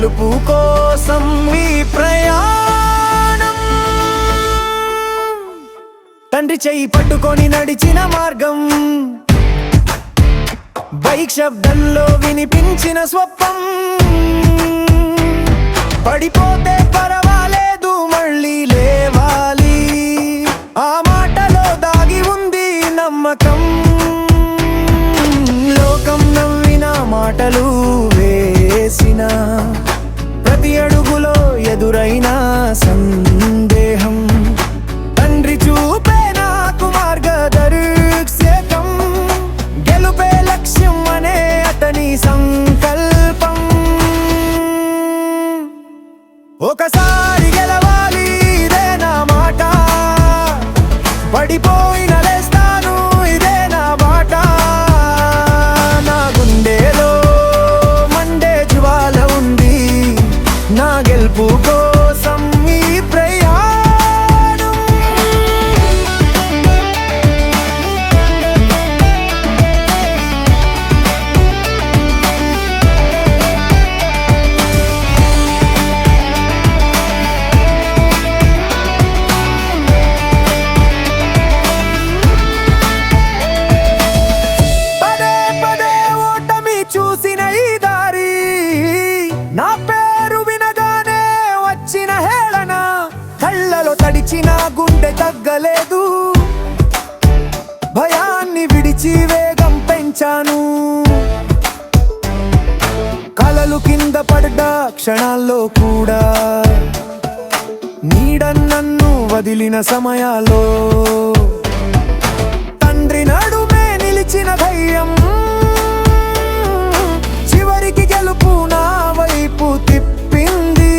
గెలుపు కోసం ఈ ప్రయాణం. తండ్రి చెయ్యి పట్టుకొని నడిచిన మార్గం, బైక్ శబ్దంలో వినిపించిన స్వప్నం. పడిపోతే పర్వాలేదు మళ్ళీ లేవాలి, ఆ మాటలో దాగి ఉంది నమ్మకం. లోకం నవ్విన మాటలు వేసిన ప్రతి అడుగులో ఎదురైన సందేహం, తండ్రి చూపే నాకు మార్గదర్శకం. గెలుపే లక్ష్యం అనే అతని సంకల్పం. ఒకసారి గెలవాలి ఇదే నా మాట, పడిపోయిన లేస్తాను ఇదే నా బాట. నా గుండెలో మండే జ్వాల ఉంది, నా గెలుపు కోసం ఈ ప్రయాణం. పదే పదే ఓటమి చూసిన ఈ దారి, నా పేరు వినగానే వచ్చిన హేళన, కళ్ళలో తడిచిన గుండె తగ్గలేదు. భయాన్ని విడిచి వేగం పెంచాను, కలలు కింద పడ్డ క్షణాల్లో కూడా నీడ నన్ను వదిలిన సమయాల్లో తండ్రి నడుమే నిలిచిన ధైర్యం. చివరికి గెలుపు నా వైపు తిప్పింది,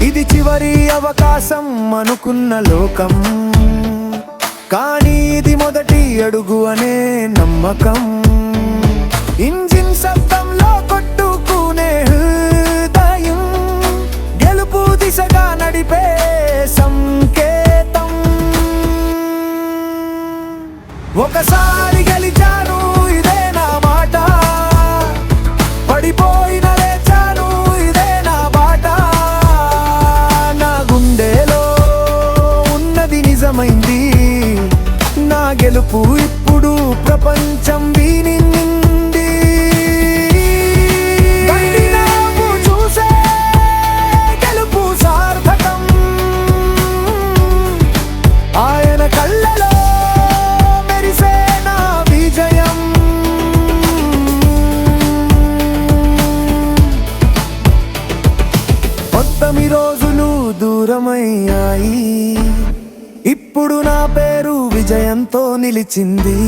ఇది చివరి అవకాశం అనుకున్న లోకం. కానీ ఇది మొదటి అడుగు అనే నమ్మకం. ఇంజిన్ శబ్దంలో కొట్టుకునే హృదయం, గెలుపు దిశగా నడిపే సంకేతం. ఒకసారి గెలిచాను ఇదే నా మాట, పడిపోయిన లేచాను ఇదే నా బాట. నా గుండెలో ఉన్నది నిజమైంది, నా గెలుపు ఇప్పుడు ప్రపంచం వినింది. తండ్రి నవ్వు చూసే గెలుపు సార్థకం, ఆయన కళ్ళలో మెరిసే నా విజయం. మొత్తమి రోజులు దూరమయ్యాయి, ఇప్పుడు నా పేరు విజయంతో నిలిచింది.